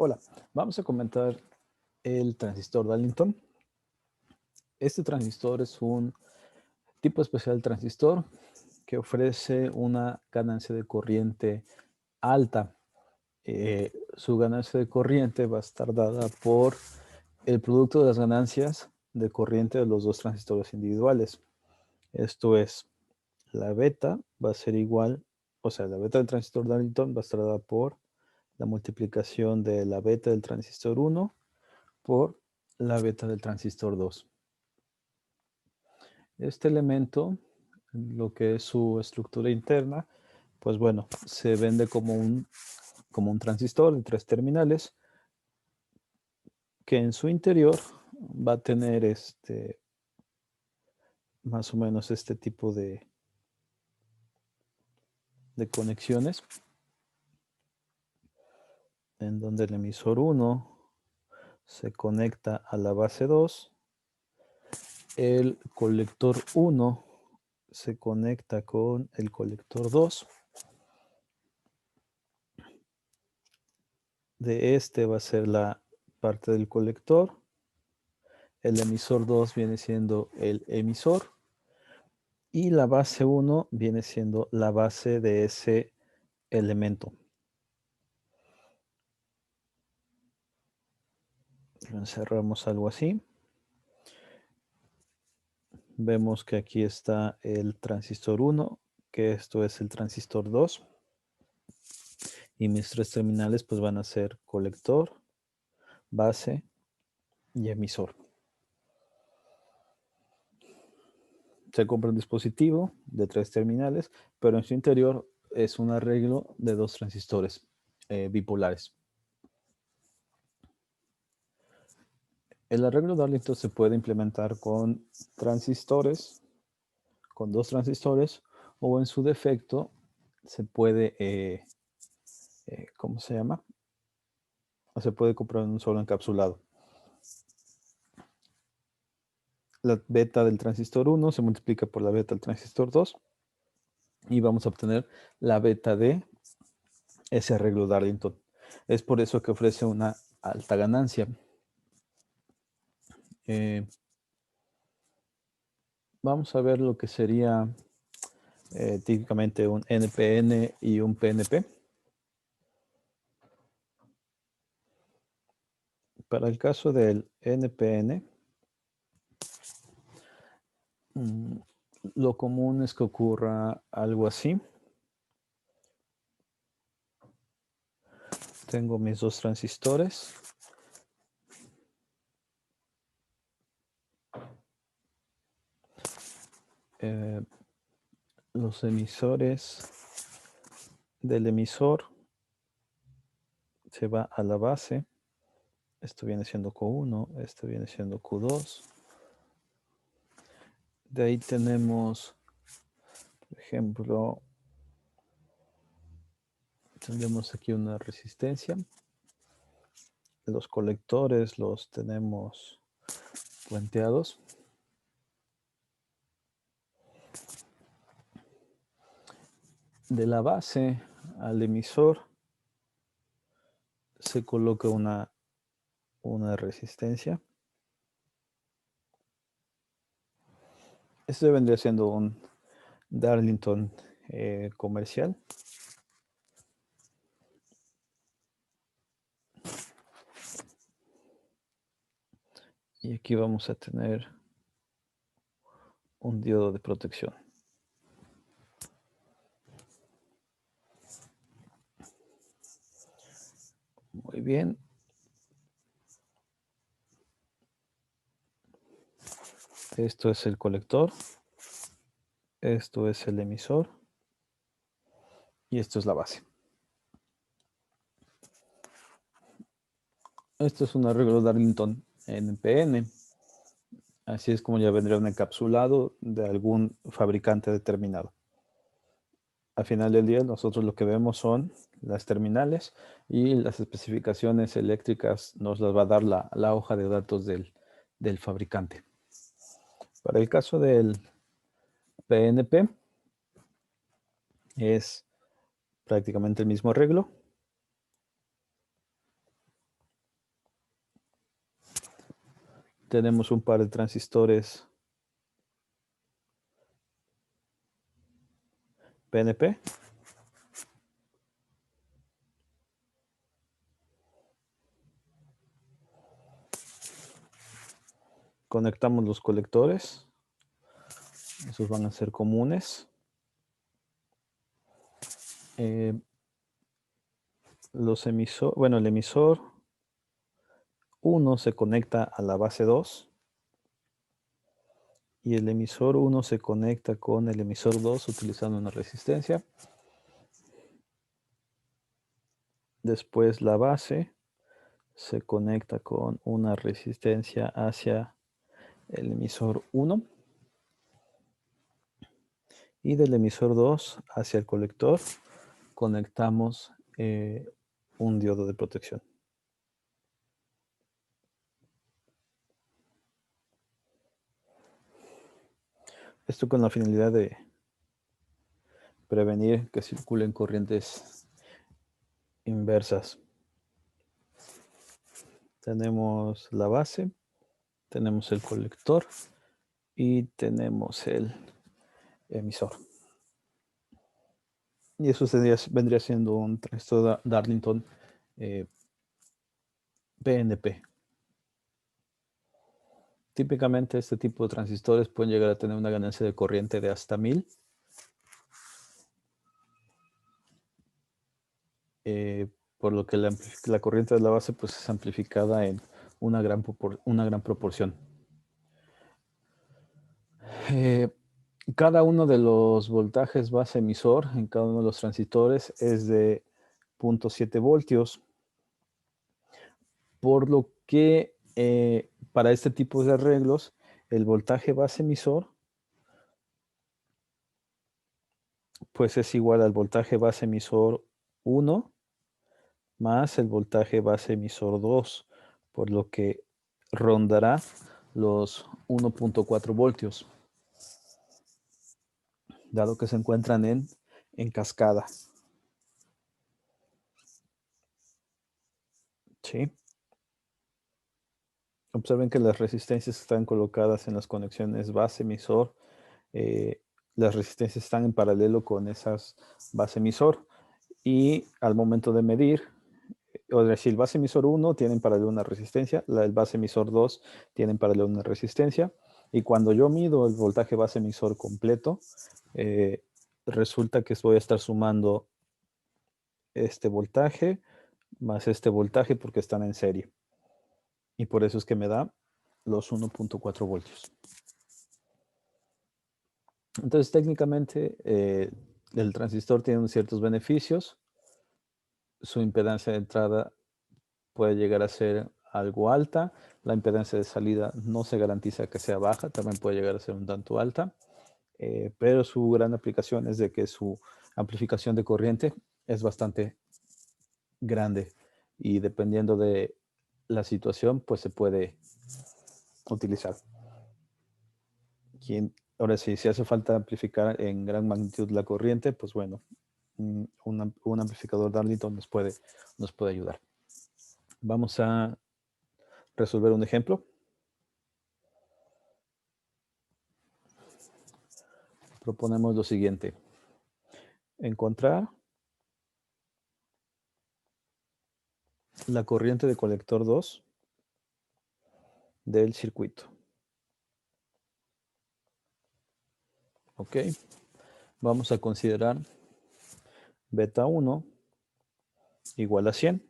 Hola, vamos a comentar el transistor Darlington. Este transistor es un tipo especial de transistor que ofrece una ganancia de corriente alta. Su ganancia de corriente va a estar dada por el producto de las ganancias de corriente de los dos transistores individuales. Esto es, la beta va a ser igual, o sea, la beta del transistor Darlington va a estar dada por la multiplicación de la beta del transistor 1 por la beta del transistor 2. Este elemento, lo que es su estructura interna, pues bueno, se vende como un transistor de 3 terminales que en su interior va a tener más o menos este tipo de conexiones en donde el emisor 1 se conecta a la base 2, el colector 1 se conecta con el colector 2, de este va a ser la parte del colector, el emisor 2 viene siendo el emisor y la base 1 viene siendo la base de ese elemento. Encerramos algo así. Vemos que aquí está el transistor 1, que esto es el transistor 2. Y mis 3 terminales pues van a ser colector, base y emisor. Se compra un dispositivo de 3 terminales, pero en su interior es un arreglo de 2 transistores bipolares. El arreglo Darlington se puede implementar con transistores, con 2 transistores, o en su defecto se puede, ¿cómo se llama? O se puede comprar un solo encapsulado. La beta del transistor 1 se multiplica por la beta del transistor 2 y vamos a obtener la beta de ese arreglo Darlington. Es por eso que ofrece una alta ganancia. Vamos a ver lo que sería típicamente un NPN y un PNP. Para el caso del NPN, lo común es que ocurra algo así. Tengo mis 2 transistores. Los emisores del emisor se va a la base. Esto viene siendo Q1, esto viene siendo Q2. De ahí tenemos, por ejemplo, tendremos aquí una resistencia. Los colectores los tenemos planteados. De la base al emisor se coloca una resistencia. Este vendría siendo un Darlington comercial. Y aquí vamos a tener un diodo de protección. Muy bien. Esto es el colector. Esto es el emisor. Y esto es la base. Esto es un arreglo Darlington NPN. Así es como ya vendría un encapsulado de algún fabricante determinado. Al final del día, nosotros lo que vemos son las terminales y las especificaciones eléctricas nos las va a dar la hoja de datos del fabricante. Para el caso del PNP, es prácticamente el mismo arreglo. Tenemos un par de transistores PNP. Conectamos los colectores. Esos van a ser comunes. El emisor 1 se conecta a la base 2 y el emisor 1 se conecta con el emisor 2 utilizando una resistencia. Después la base se conecta con una resistencia hacia el emisor 1 y del emisor 2 hacia el colector conectamos un diodo de protección. Esto con la finalidad de prevenir que circulen corrientes inversas. Tenemos la base, tenemos el colector y tenemos el emisor. Y eso vendría siendo un transistor Darlington PNP. Típicamente este tipo de transistores pueden llegar a tener una ganancia de corriente de hasta 1000. Por lo que la corriente de la base pues, es amplificada en una gran proporción. Cada uno de los voltajes base emisor en cada uno de los transistores es de 0.7 voltios, por lo que para este tipo de arreglos el voltaje base emisor pues es igual al voltaje base emisor 1 más el voltaje base emisor 2, por lo que rondará los 1.4 voltios, dado que se encuentran en cascada. ¿Sí? Observen que las resistencias están colocadas en las conexiones base emisor. Las resistencias están en paralelo con esas base emisor. Y al momento de medir, o decir, el base emisor 1 tiene en paralelo una resistencia, el base emisor 2 tiene en paralelo una resistencia. Y cuando yo mido el voltaje base emisor completo, resulta que voy a estar sumando este voltaje más este voltaje porque están en serie. Y por eso es que me da los 1.4 voltios. Entonces, técnicamente, el transistor tiene ciertos beneficios. Su impedancia de entrada puede llegar a ser algo alta. La impedancia de salida no se garantiza que sea baja, también puede llegar a ser un tanto alta. Pero su gran aplicación es de que su amplificación de corriente es bastante grande y dependiendo de la situación, pues se puede utilizar. Ahora sí, si hace falta amplificar en gran magnitud la corriente, pues bueno, un amplificador Darlington nos puede ayudar. Vamos a resolver un ejemplo. Proponemos lo siguiente. Encontrar la corriente de colector 2 del circuito. Ok. Vamos a considerar beta 1 igual a 100.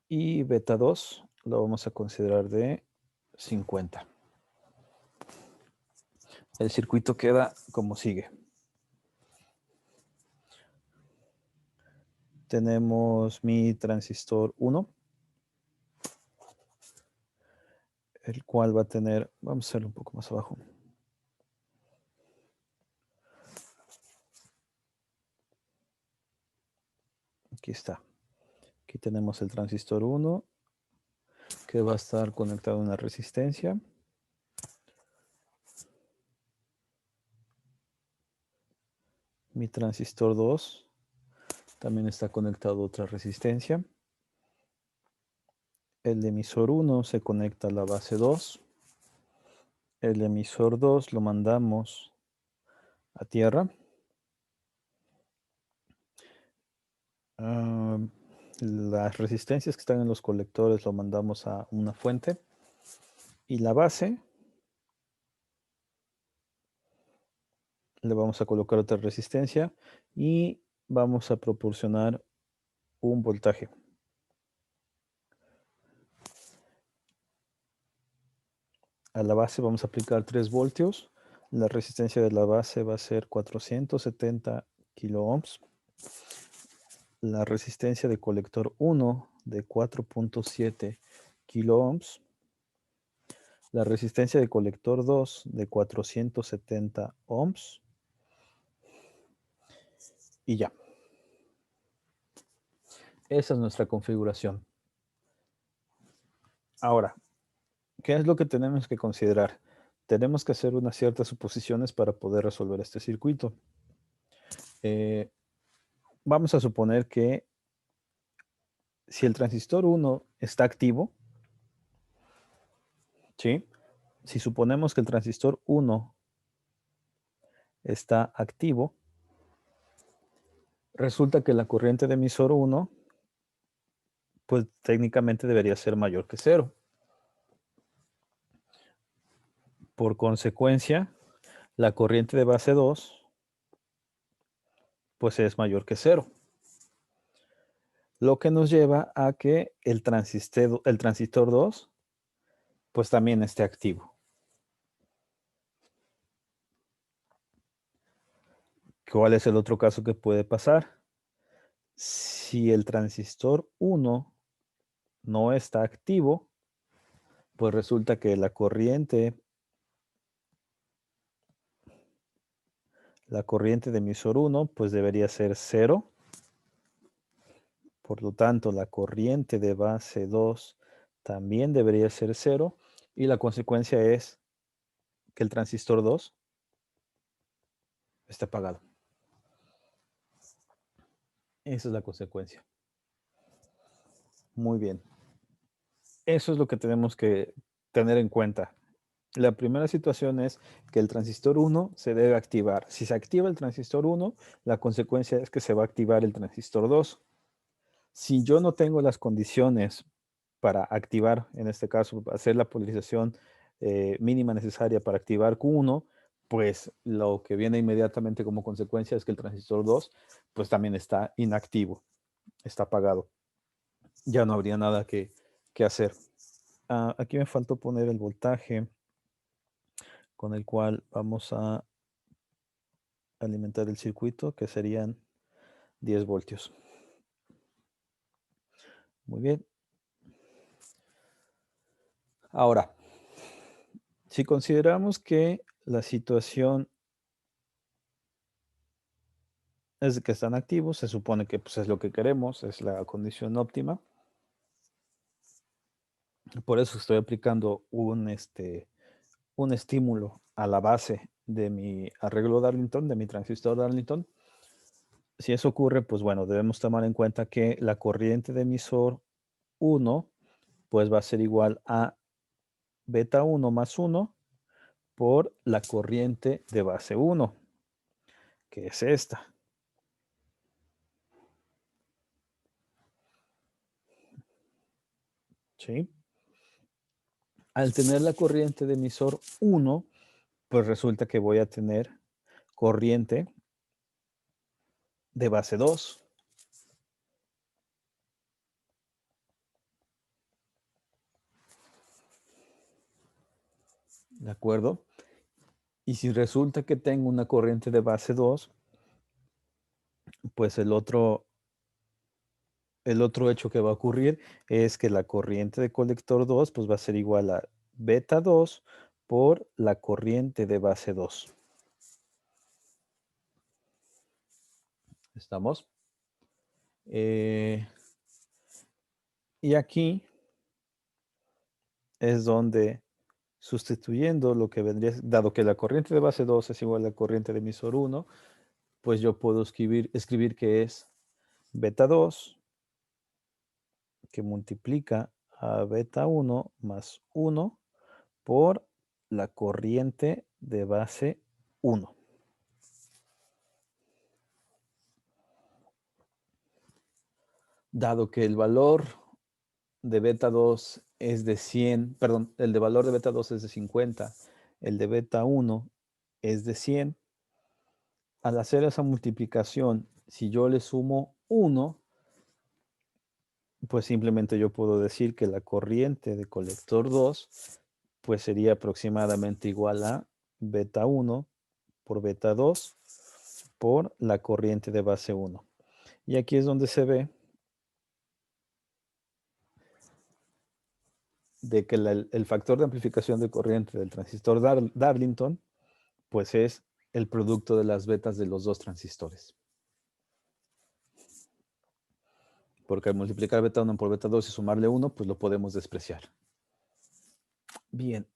Y beta 2 lo vamos a considerar de 50. El circuito queda como sigue. Tenemos mi transistor 1, el cual va a tener, vamos a hacerlo un poco más abajo. Aquí está. Aquí tenemos el transistor 1, que va a estar conectado a una resistencia. Mi transistor 2 también está conectado a otra resistencia. el emisor 1 se conecta a la base 2. El emisor 2 lo mandamos a tierra. Las resistencias que están en los colectores lo mandamos a una fuente. Y la base le vamos a colocar otra resistencia y vamos a proporcionar un voltaje. A la base vamos a aplicar 3 voltios. La resistencia de la base va a ser 470 kilo ohms. La resistencia de colector 1 de 4.7 kilo ohms. La resistencia de colector 2 de 470 ohms. Y ya. Esa es nuestra configuración. Ahora, ¿qué es lo que tenemos que considerar? Tenemos que hacer unas ciertas suposiciones para poder resolver este circuito. Vamos a suponer que si el transistor 1 está activo, ¿sí? Si suponemos que el transistor 1 está activo, resulta que la corriente de emisor 1, pues técnicamente debería ser mayor que 0. Por consecuencia, la corriente de base 2, pues es mayor que 0. Lo que nos lleva a que el transistor 2, pues también esté activo. ¿Cuál es el otro caso que puede pasar? Si el transistor 1 no está activo, pues resulta que la corriente de emisor 1 pues debería ser 0. Por lo tanto, la corriente de base 2 también debería ser 0. Y la consecuencia es que el transistor 2 está apagado. Esa es la consecuencia. Muy bien. Eso es lo que tenemos que tener en cuenta. La primera situación es que el transistor 1 se debe activar. Si se activa el transistor 1, la consecuencia es que se va a activar el transistor 2. Si yo no tengo las condiciones para activar, en este caso, hacer la polarización mínima necesaria para activar Q1, pues lo que viene inmediatamente como consecuencia es que el transistor 2 pues también está inactivo, está apagado. Ya no habría nada que hacer. Aquí me faltó poner el voltaje con el cual vamos a alimentar el circuito, que serían 10 voltios. Muy bien. Ahora, si consideramos que la situación es de que están activos, se supone que pues, es lo que queremos, es la condición óptima. Por eso estoy aplicando un estímulo a la base de mi arreglo Darlington, de mi transistor Darlington. Si eso ocurre, pues bueno, debemos tomar en cuenta que la corriente de emisor 1, pues va a ser igual a beta 1 más 1 por la corriente de base 1, que es esta. ¿Sí? Al tener la corriente de emisor 1, pues resulta que voy a tener corriente de base 2. ¿De acuerdo? Y si resulta que tengo una corriente de base 2, pues el otro hecho que va a ocurrir es que la corriente de colector 2 pues va a ser igual a beta 2 por la corriente de base 2. ¿Estamos? Y aquí es donde, sustituyendo lo que vendría, dado que la corriente de base 2 es igual a la corriente de emisor 1, pues yo puedo escribir que es beta 2 que multiplica a beta 1 más 1 por la corriente de base 1. Dado que el valor de beta 2 es de 100, perdón, el de valor de beta 2 es de 50, el de beta 1 es de 100, al hacer esa multiplicación, si yo le sumo 1, pues simplemente yo puedo decir que la corriente de colector 2 pues sería aproximadamente igual a beta 1 por beta 2 por la corriente de base 1. Y aquí es donde se ve de que el factor de amplificación de corriente del transistor Darlington pues es el producto de las betas de los dos transistores. Porque al multiplicar beta 1 por beta 2 y sumarle 1, pues lo podemos despreciar. Bien,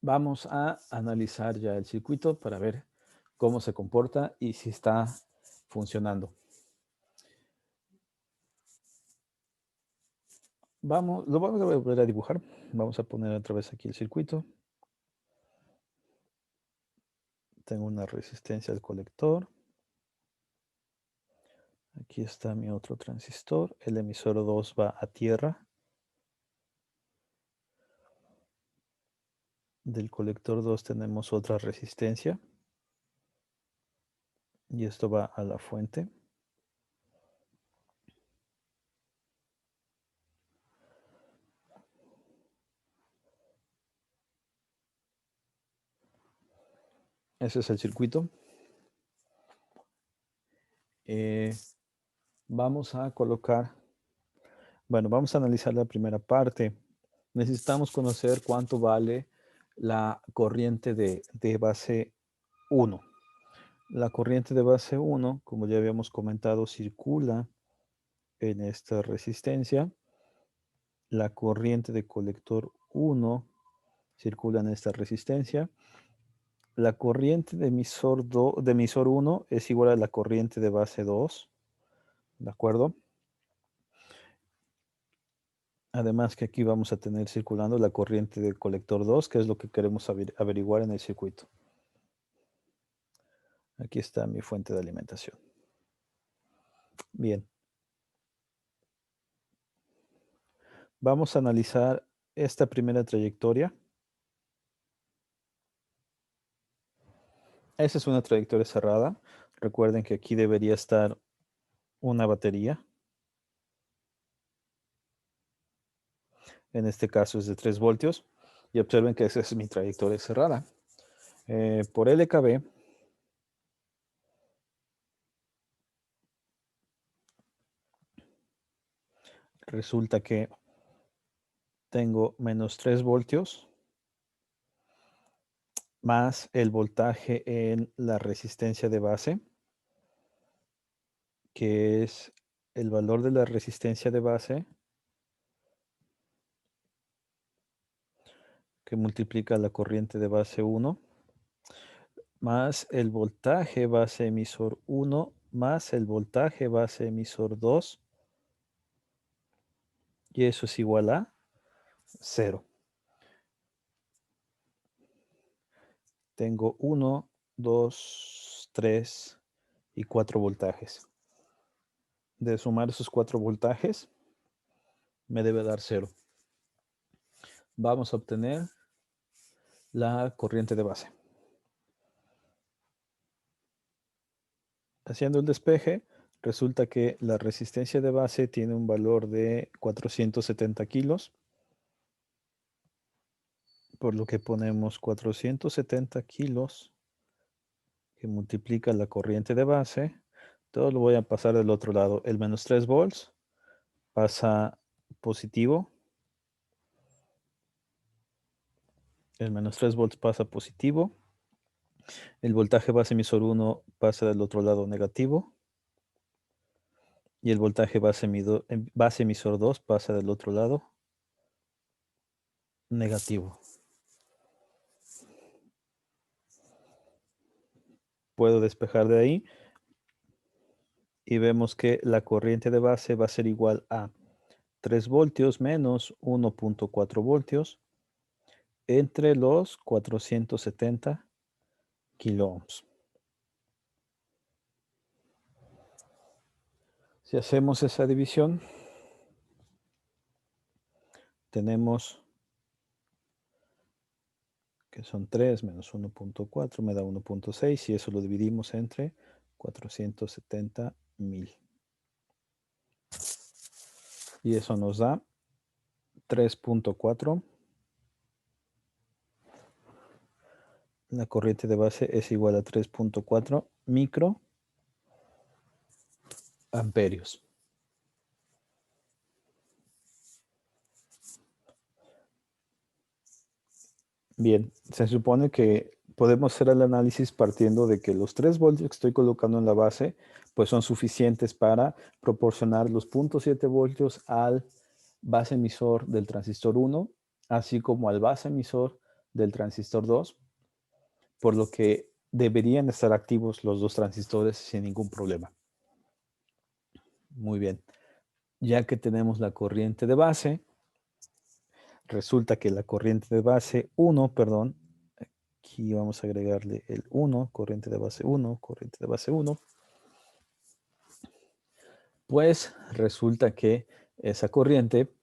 vamos a analizar ya el circuito para ver cómo se comporta y si está funcionando. Lo vamos a volver a dibujar. Vamos a poner otra vez aquí el circuito. Tengo una resistencia al colector. Aquí está mi otro transistor. El emisor 2 va a tierra. Del colector 2 tenemos otra resistencia. Y esto va a la fuente. Ese es el circuito. Vamos a colocar, bueno, vamos a analizar la primera parte. Necesitamos conocer cuánto vale la corriente de base 1. La corriente de base 1, como ya habíamos comentado, circula en esta resistencia. La corriente de colector 1 circula en esta resistencia. La corriente de emisor 1 es igual a la corriente de base 2. ¿De acuerdo? Además que aquí vamos a tener circulando la corriente de colector 2, que es lo que queremos averiguar en el circuito. Aquí está mi fuente de alimentación. Bien. Vamos a analizar esta primera trayectoria. Esa es una trayectoria cerrada. Recuerden que aquí debería estar una batería. En este caso es de 3 voltios. Y observen que esa es mi trayectoria cerrada. Por LKB, resulta que tengo menos 3 voltios más el voltaje en la resistencia de base, que es el valor de la resistencia de base que multiplica la corriente de base 1 más el voltaje base emisor 1 más el voltaje base emisor 2, y eso es igual a 0. Tengo 1, 2, 3 y 4 voltajes. De sumar esos 4 voltajes, me debe dar 0. Vamos a obtener la corriente de base. Haciendo el despeje, resulta que la resistencia de base tiene un valor de 470 kilos, por lo que ponemos 470 kilos que multiplica la corriente de base. Todo lo voy a pasar del otro lado. El menos 3 volts pasa positivo. El menos 3 volts pasa positivo. El voltaje base emisor 1 pasa del otro lado negativo. Y el voltaje base emisor 2 pasa del otro lado negativo. Puedo despejar de ahí y vemos que la corriente de base va a ser igual a 3 voltios menos 1.4 voltios entre los 470 kiloohms. Si hacemos esa división, tenemos que son 3 menos 1.4 me da 1.6 y eso lo dividimos entre 470.000. Y eso nos da 3.4. La corriente de base es igual a 3.4 microamperios. Bien, se supone que podemos hacer el análisis partiendo de que los 3 voltios que estoy colocando en la base pues son suficientes para proporcionar los 0.7 voltios al base emisor del transistor 1, así como al base emisor del transistor 2, por lo que deberían estar activos los dos transistores sin ningún problema. Muy bien, ya que tenemos la corriente de base, resulta que la corriente de base 1, perdón, aquí vamos a agregarle el 1, corriente de base 1, corriente de base 1, pues resulta que esa corriente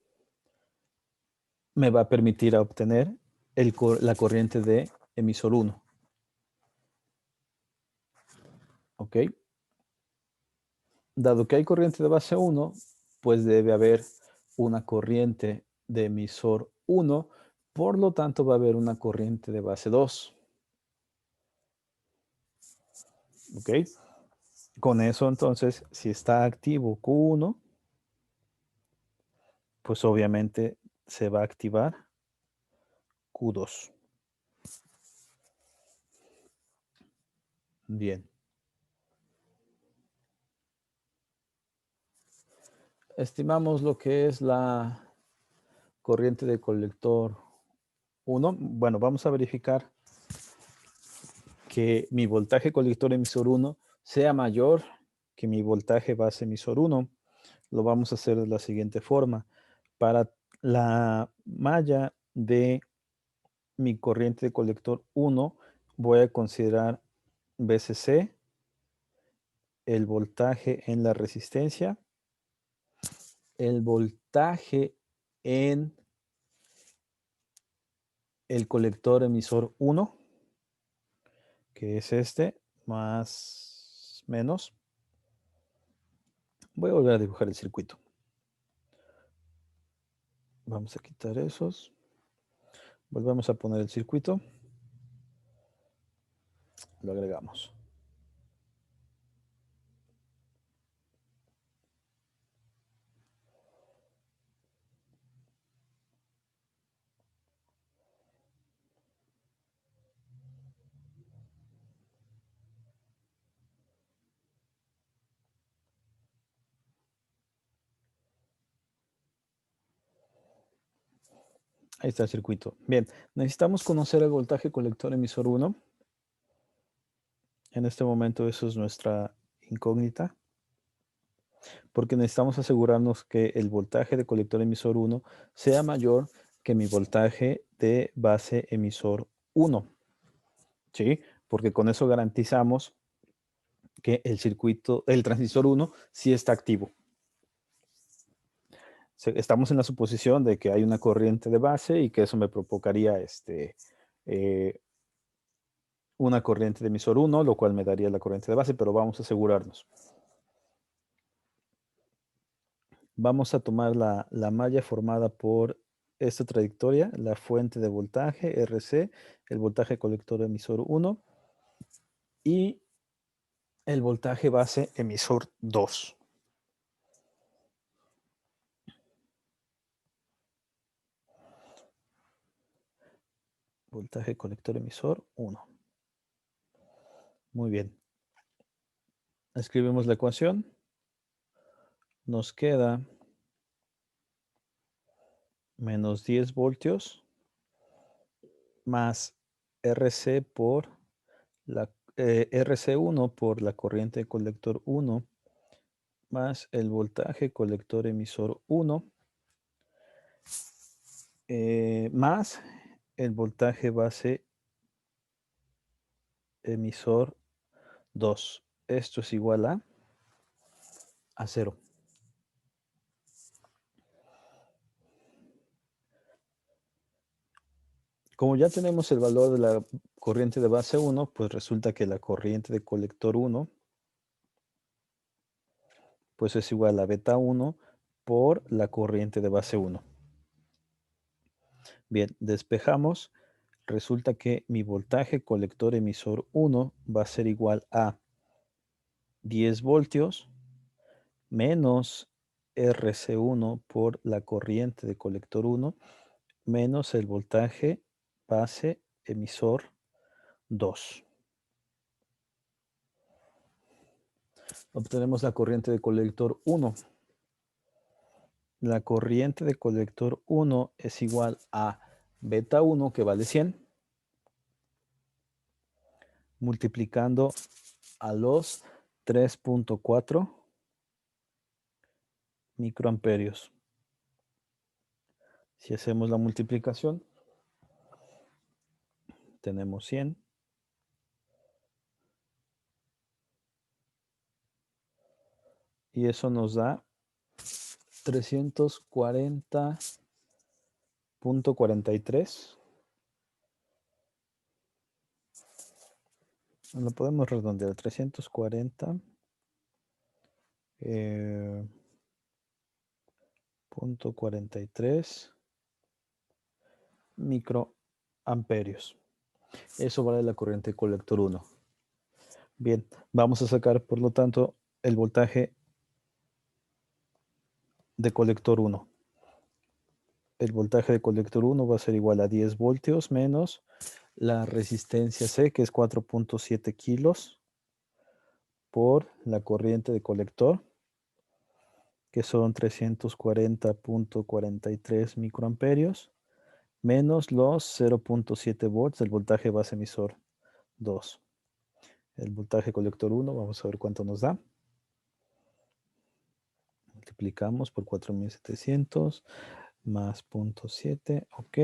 me va a permitir obtener la corriente de emisor 1. ¿Ok? Dado que hay corriente de base 1, pues debe haber una corriente de emisor 1, por lo tanto va a haber una corriente de base 2. ¿Ok? Con eso entonces, si está activo Q1, pues obviamente se va a activar Q2. Bien. Estimamos lo que es la corriente de colector 1. Bueno, vamos a verificar que mi voltaje colector emisor 1 sea mayor que mi voltaje base emisor 1. Lo vamos a hacer de la siguiente forma. Para la malla de mi corriente de colector 1, voy a considerar VCC, el voltaje en la resistencia, el voltaje en el colector emisor 1, que es este, más menos. Voy a volver a dibujar el circuito. Vamos a quitar esos. Volvemos a poner el circuito. Lo agregamos. Ahí está el circuito. Bien, necesitamos conocer el voltaje colector emisor 1. En este momento eso es nuestra incógnita, porque necesitamos asegurarnos que el voltaje de colector emisor 1 sea mayor que mi voltaje de base emisor 1. ¿Sí? Porque con eso garantizamos que el transistor 1 sí está activo. Estamos en la suposición de que hay una corriente de base y que eso me provocaría una corriente de emisor 1, lo cual me daría la corriente de base, pero vamos a asegurarnos. Vamos a tomar la malla formada por esta trayectoria, la fuente de voltaje, RC, el voltaje colector emisor 1 y el voltaje base emisor 2. Voltaje colector emisor 1. Muy bien. Escribimos la ecuación. Nos queda menos 10 voltios más RC por la RC1 por la corriente colector 1 más el voltaje colector emisor 1 más el voltaje base emisor 2. Esto es igual a 0. Como ya tenemos el valor de la corriente de base 1, pues resulta que la corriente de colector 1 pues es igual a beta 1 por la corriente de base 1. Bien, despejamos. Resulta que mi voltaje colector emisor 1 va a ser igual a 10 voltios menos RC1 por la corriente de colector 1 menos el voltaje base emisor 2. Obtenemos la corriente de colector 1. La corriente de colector 1 es igual a beta 1, que vale 100, multiplicando a los 3.4 microamperios. Si hacemos la multiplicación, tenemos 100 y eso nos da 340.43. Lo podemos redondear, 340 .43 microamperios. Eso vale la corriente colector 1. Bien, vamos a sacar, por lo tanto, el voltaje de colector 1. El voltaje de colector 1 va a ser igual a 10 voltios menos la resistencia C, que es 4.7 kilos, por la corriente de colector, que son 340.43 microamperios, menos los 0.7 volts del voltaje base emisor 2. El voltaje colector 1, vamos a ver cuánto nos da. Multiplicamos por 4700 más 0.7, ok.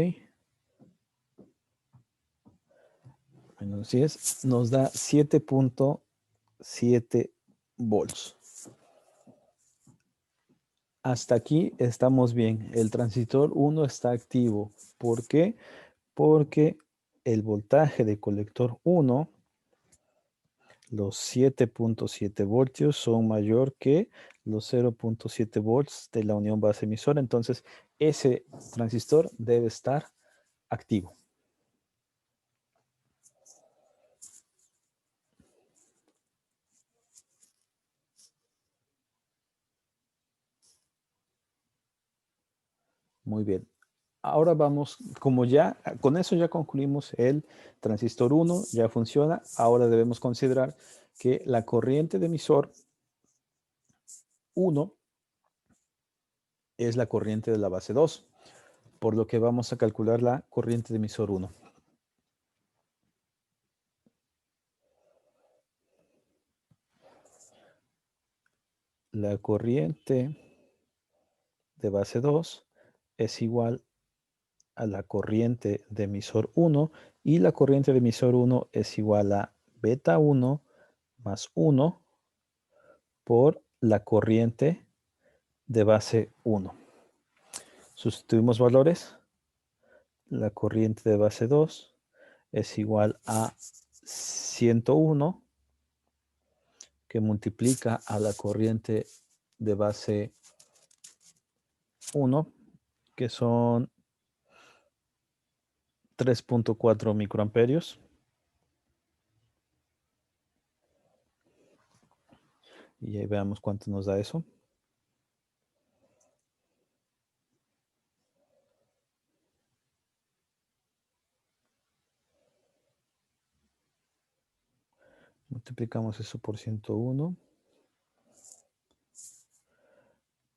Menos 10, nos da 7.7 volts. Hasta aquí estamos bien. El transistor 1 está activo. ¿Por qué? Porque el voltaje de colector 1, los 7.7 voltios, son mayor que los 0.7 volts de la unión base emisora. Entonces, ese transistor debe estar activo. Muy bien. Ahora vamos, como ya, con eso ya concluimos el transistor 1, ya funciona. Ahora debemos considerar que la corriente de emisor 1 es la corriente de la base 2, por lo que vamos a calcular la corriente de emisor 1. La corriente de base 2 es igual a la corriente de emisor 1 y la corriente de emisor 1 es igual a beta 1 más 1 por la corriente de base 1. Sustituimos valores. La corriente de base 2 es igual a 101, que multiplica a la corriente de base 1, que son 3.4 microamperios. Y ahí veamos cuánto nos da eso. Multiplicamos eso por 101.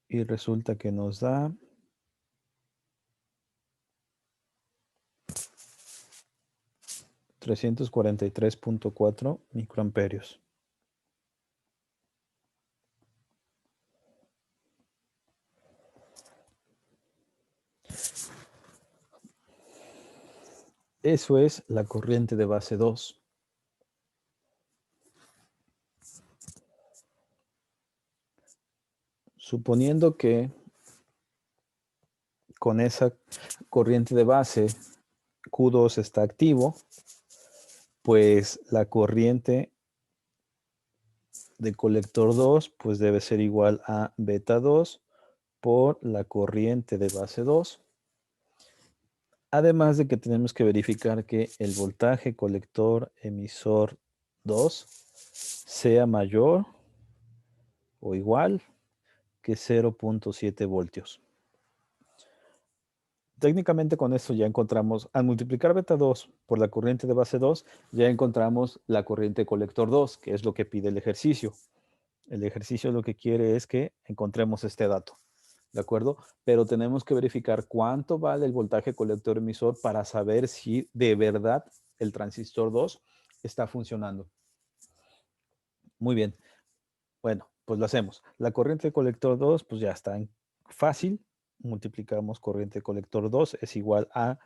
Y resulta que nos da 343.4 microamperios. Eso es la corriente de base 2. Suponiendo que con esa corriente de base Q2 está activo, pues la corriente de colector 2 pues debe ser igual a beta 2 por la corriente de base 2. Además de que tenemos que verificar que el voltaje colector emisor 2 sea mayor o igual que 0.7 voltios. Técnicamente con esto ya encontramos, al multiplicar beta 2 por la corriente de base 2, ya encontramos la corriente colector 2, que es lo que pide el ejercicio. El ejercicio lo que quiere es que encontremos este dato, ¿de acuerdo? Pero tenemos que verificar cuánto vale el voltaje colector emisor para saber si de verdad el transistor 2 está funcionando. Muy bien. Bueno, pues lo hacemos. La corriente colector 2, pues ya está fácil. Multiplicamos corriente colector 2 es igual a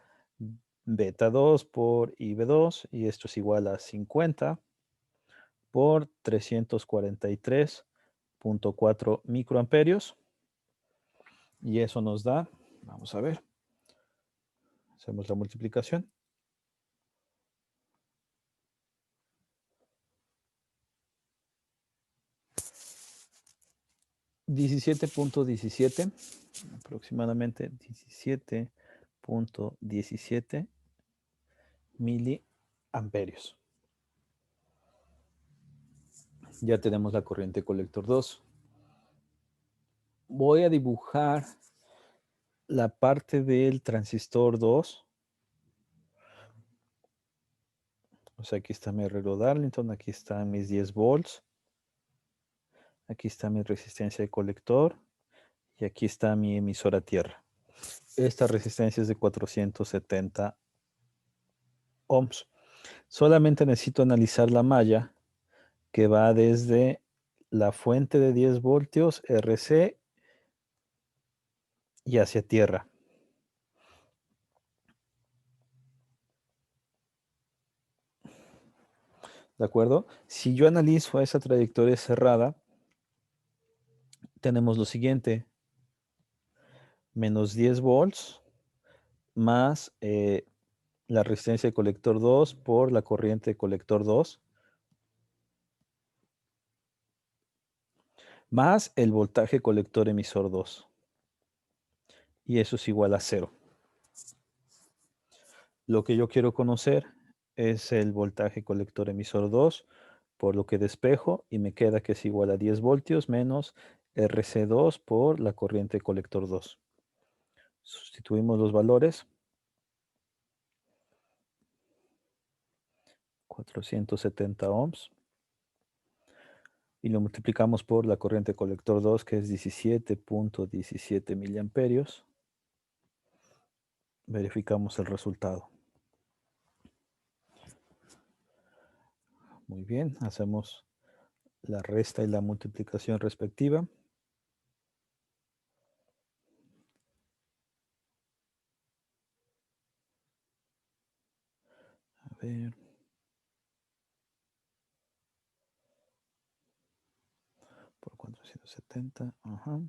beta 2 por IB2 y esto es igual a 50 por 343.4 microamperios. Y eso nos da, vamos a ver, hacemos la multiplicación. 17.17, aproximadamente 17.17 miliamperios. Ya tenemos la corriente colector 2. Voy a dibujar la parte del transistor 2. O sea, aquí está mi arreglo Darlington, aquí están mis 10 volts. Aquí está mi resistencia de colector. Y aquí está mi emisora tierra. Esta resistencia es de 470 ohms. Solamente necesito analizar la malla que va desde la fuente de 10 voltios RC y hacia tierra. ¿De acuerdo? Si yo analizo esa trayectoria cerrada, tenemos lo siguiente. Menos 10 volts más la resistencia de colector 2 por la corriente de colector 2 más el voltaje colector emisor 2. Y eso es igual a 0. Lo que yo quiero conocer es el voltaje colector emisor 2, por lo que despejo y me queda que es igual a 10 voltios menos RC2 por la corriente colector 2. Sustituimos los valores. 470 ohms. Y lo multiplicamos por la corriente colector 2, que es 17.17 miliamperios. Verificamos el resultado. Muy bien, hacemos la resta y la multiplicación respectiva. A ver. Por 470, ajá.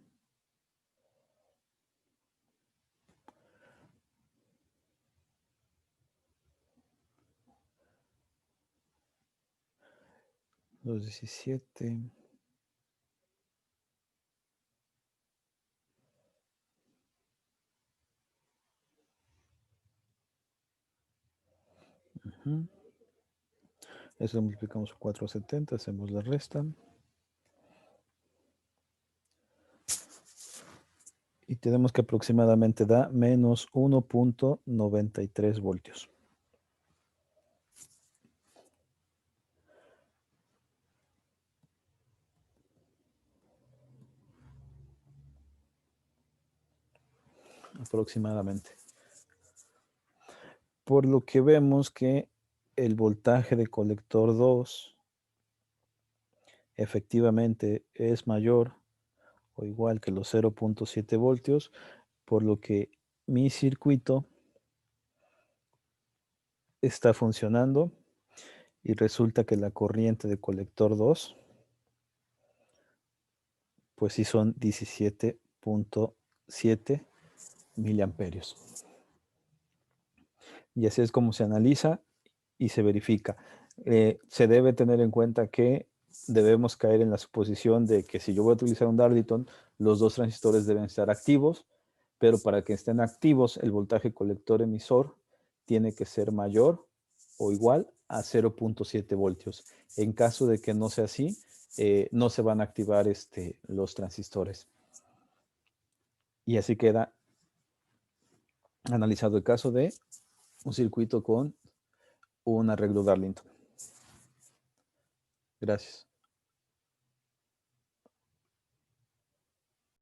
Los 17. Eso lo multiplicamos por 470, hacemos la resta. Y tenemos que aproximadamente da menos 1.93 voltios. Aproximadamente. Por lo que vemos que el voltaje de colector 2 efectivamente es mayor o igual que los 0.7 voltios, por lo que mi circuito está funcionando y resulta que la corriente de colector 2, pues sí son 17.7 miliamperios. Y así es como se analiza y se verifica. Se debe tener en cuenta que debemos caer en la suposición de que si yo voy a utilizar un Darlington, los dos transistores deben estar activos, pero para que estén activos, el voltaje colector emisor tiene que ser mayor o igual a 0.7 voltios. En caso de que no sea así, no se van a activar los transistores. Y así queda analizado el caso de un circuito con un arreglo Darlington. Gracias.